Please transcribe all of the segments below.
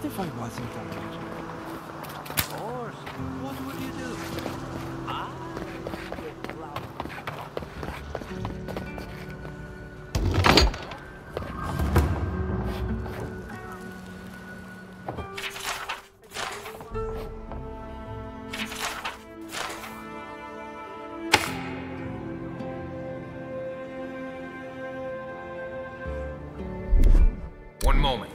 if I wasn't allergic? Of course. What would you do? I get loud. One moment.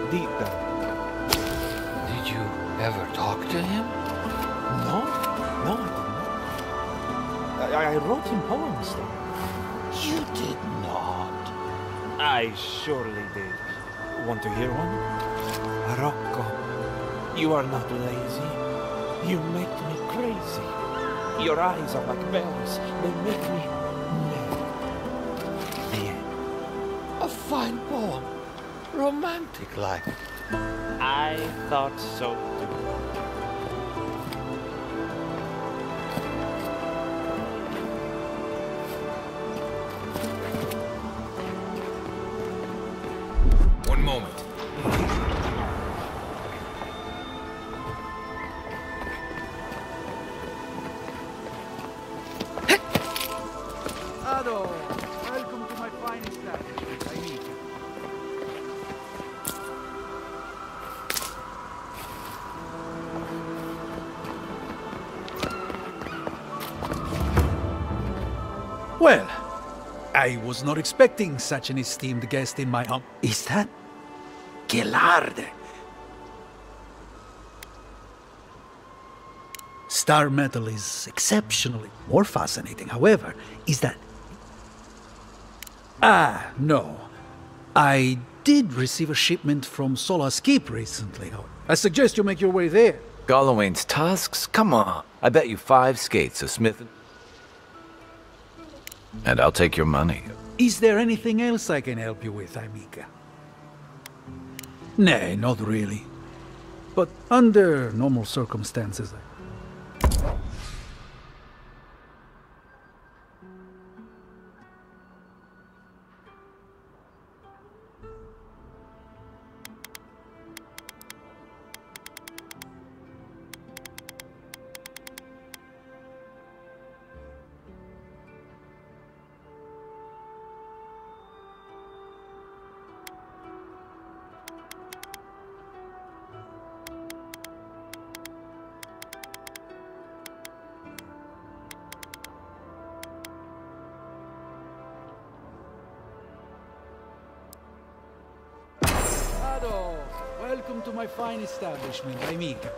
Deep down. Did you ever talk to him? No, no, I didn't. I wrote him poems, though. You did not. I surely did. Want to hear one? Rocco, you are not lazy. You make me crazy. Your eyes are like bells. They make me mad. The end. A fine poem. Romantic-like. I thought so too. One moment. Ado, welcome to my fine establishment. I need you. Well, I was not expecting such an esteemed guest in my home. Is that Gelarde? Star metal is exceptionally more fascinating. However, is that... Ah, no. I did receive a shipment from Solace Keep recently. I suggest you make your way there. Gallowayne's tusks? Come on. I bet you 5 skates of Smith and I'll take your money. Is there anything else I can help you with, amica? Nay, not really. But under normal circumstances... Welcome to my fine establishment, amica.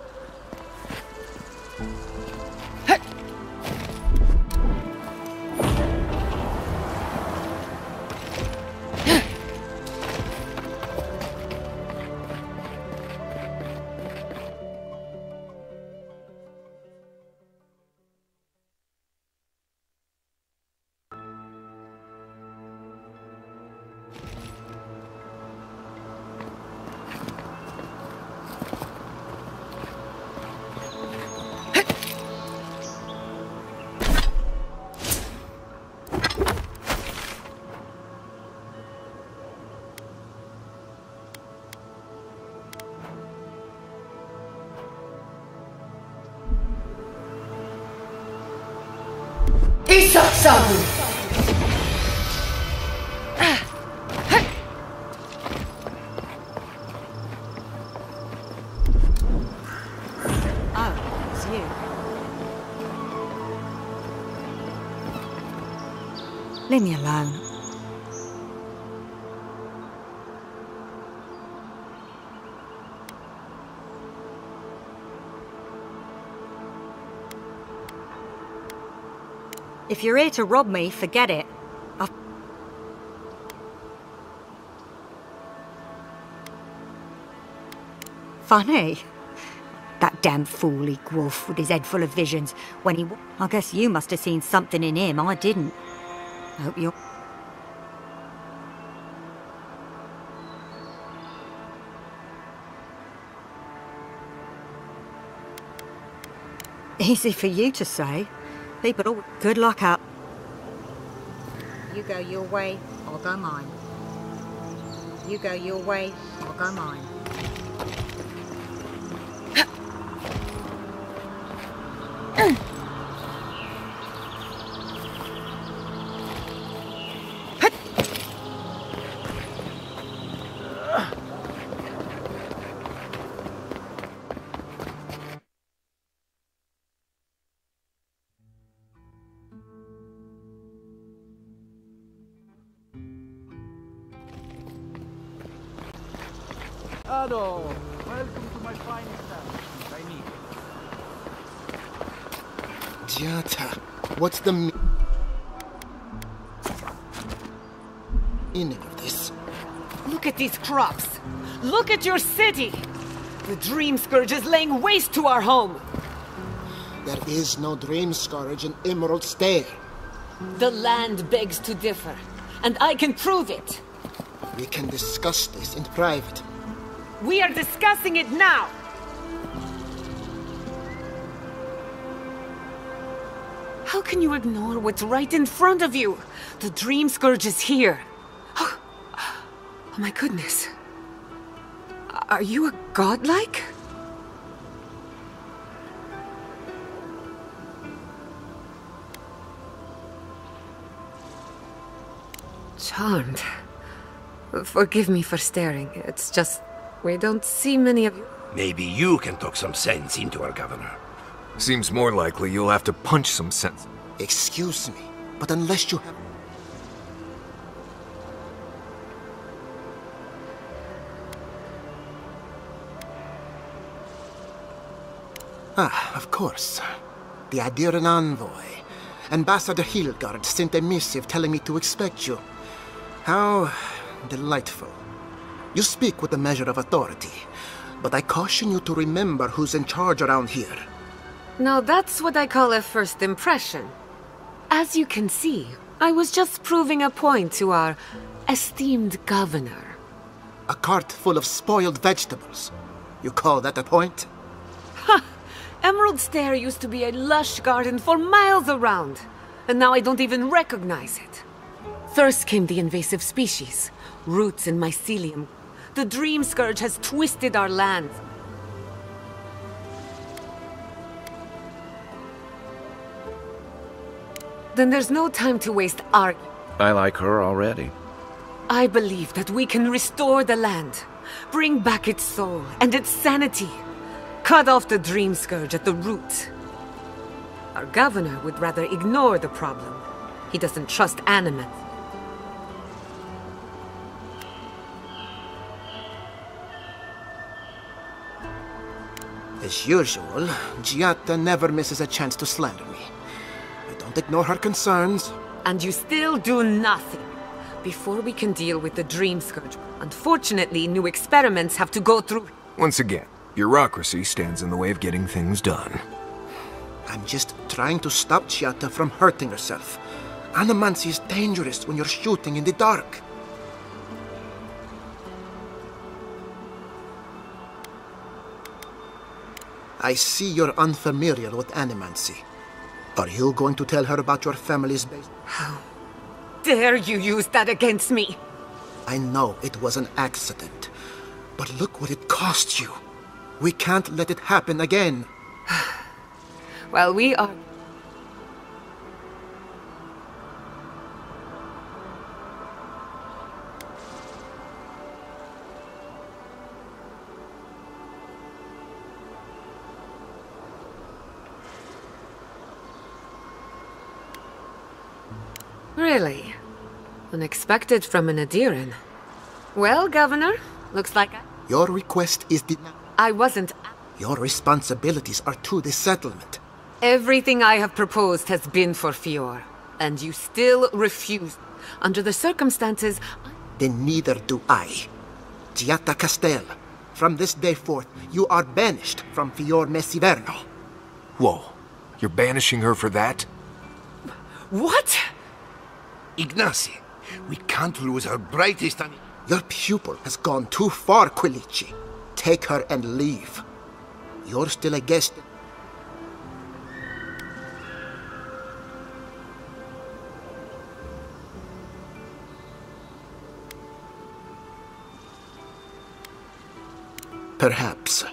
Oh, it's you. Leave me alone. If you're here to rob me, forget it. Funny. That damn fool Wolf with his head full of visions when he... I guess you must have seen something in him I didn't. Hope you're... Easy for you to say. People all... Good luck out. You go your way, I'll go mine. You go your way, I'll go mine. Hello, welcome to my fine establishment. I need Giata, what's the meaning of this? Look at these crops. Look at your city. The Dream Scourge is laying waste to our home. There is no Dream Scourge in Emerald Stair. The land begs to differ, and I can prove it. We can discuss this in private. We are discussing it now! How can you ignore what's right in front of you? The Dream Scourge is here. Oh my goodness. Are you a godlike? Charmed. Forgive me for staring. It's just... we don't see many of you. Maybe you can talk some sense into our governor. Seems more likely you'll have to punch some sense. Excuse me, but unless you have... Ah, of course. The Adiran envoy. Ambassador Hilgard sent a missive telling me to expect you. How delightful. You speak with a measure of authority, but I caution you to remember who's in charge around here. Now that's what I call a first impression. As you can see, I was just proving a point to our esteemed governor. A cart full of spoiled vegetables. You call that a point? Ha! Emerald Stair used to be a lush garden for miles around, and now I don't even recognize it. First came the invasive species, roots in mycelium. The Dream Scourge has twisted our lands. Then there's no time to waste arguing. I like her already. I believe that we can restore the land, bring back its soul and its sanity, cut off the Dream Scourge at the root. Our governor would rather ignore the problem. He doesn't trust animals. As usual, Giatta never misses a chance to slander me. I don't ignore her concerns. And you still do nothing. Before we can deal with the Dream Scourge, unfortunately, new experiments have to go through. Once again, bureaucracy stands in the way of getting things done. I'm just trying to stop Giatta from hurting herself. Animancy is dangerous when you're shooting in the dark. I see you're unfamiliar with animancy. Are you going to tell her about your family's base? How dare you use that against me? I know it was an accident, but look what it cost you. We can't let it happen again. Well, we are... Really? Unexpected from an Adiran. Well, Governor, looks like Your request is denied. I wasn't... Your responsibilities are to the settlement. Everything I have proposed has been for Fior, and you still refuse. Under the circumstances... Then neither do I. Giatta Castel, from this day forth, you are banished from Fior Messiverno. Whoa. You're banishing her for that? What? Ignacy, we can't lose our brightest and... Your pupil has gone too far, Quilici. Take her and leave. You're still a guest. Perhaps,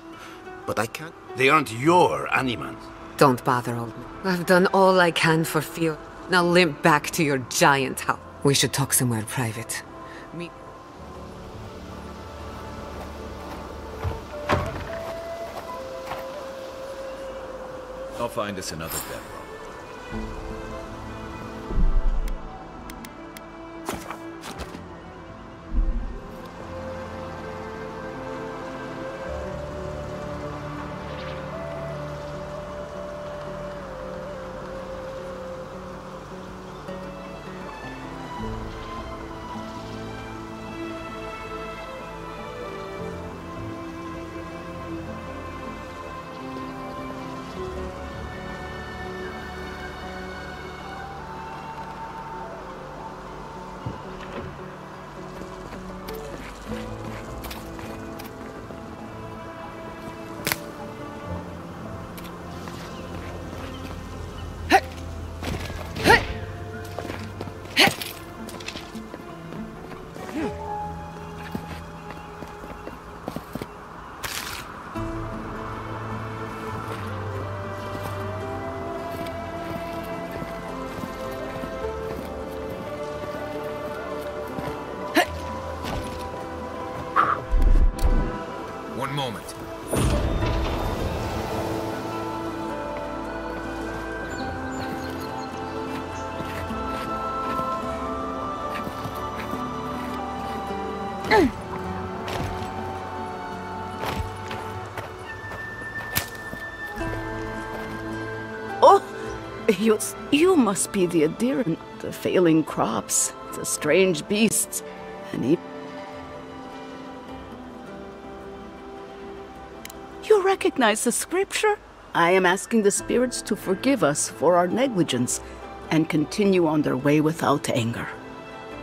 but I can't. They aren't your animals. Don't bother, old man. I've done all I can for Fior. Now limp back to your giant house. We should talk somewhere private. Me... I'll find us another bedrock. One moment. Oh, you must be the Adiran. The failing crops, the strange beasts, and even... You recognize the scripture? I am asking the spirits to forgive us for our negligence and continue on their way without anger.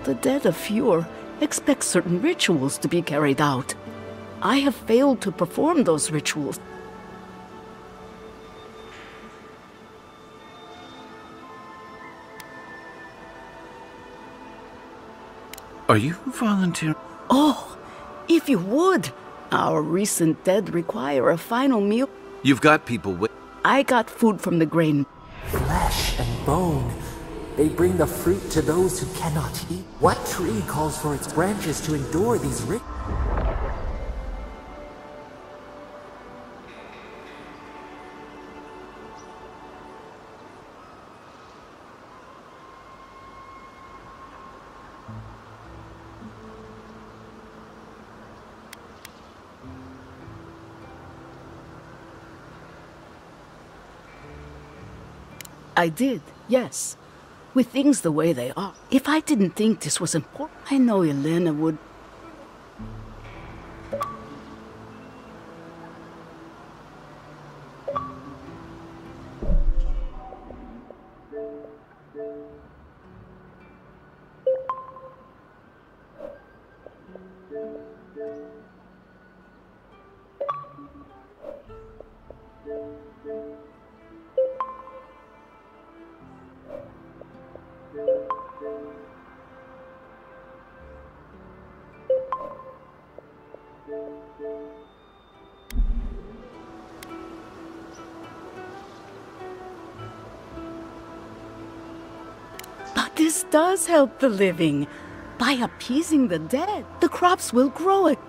The dead of Fior expect certain rituals to be carried out. I have failed to perform those rituals. Are you volunteering? Oh, if you would. Our recent dead require a final meal. You've got people with... I got food from the grain. Flesh and bone. They bring the fruit to those who cannot eat. What tree calls for its branches to endure these rituals? I did, yes. With things the way they are. If I didn't think this was important, I know Elena would... But this does help the living. By appeasing the dead, the crops will grow it.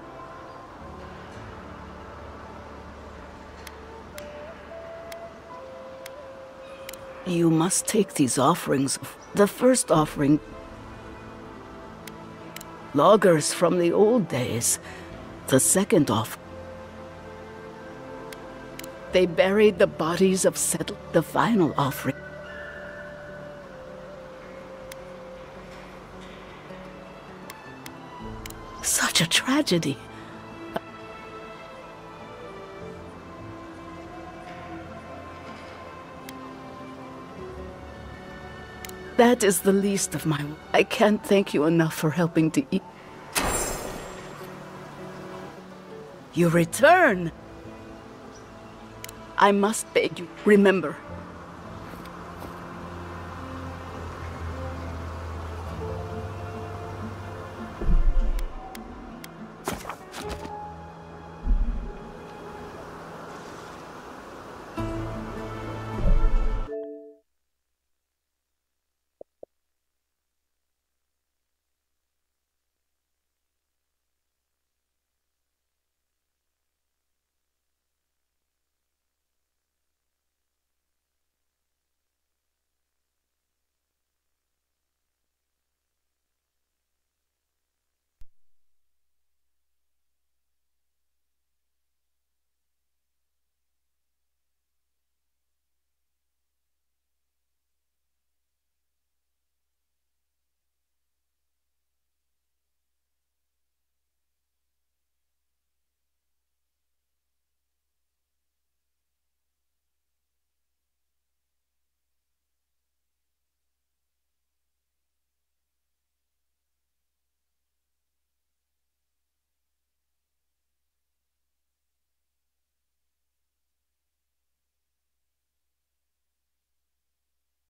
You must take these offerings. The first offering, loggers from the old days. The second offering, they buried the bodies of settled. The final offering, such a tragedy. That is the least of my... I can't thank you enough for helping to eat. You return! I must beg you, remember,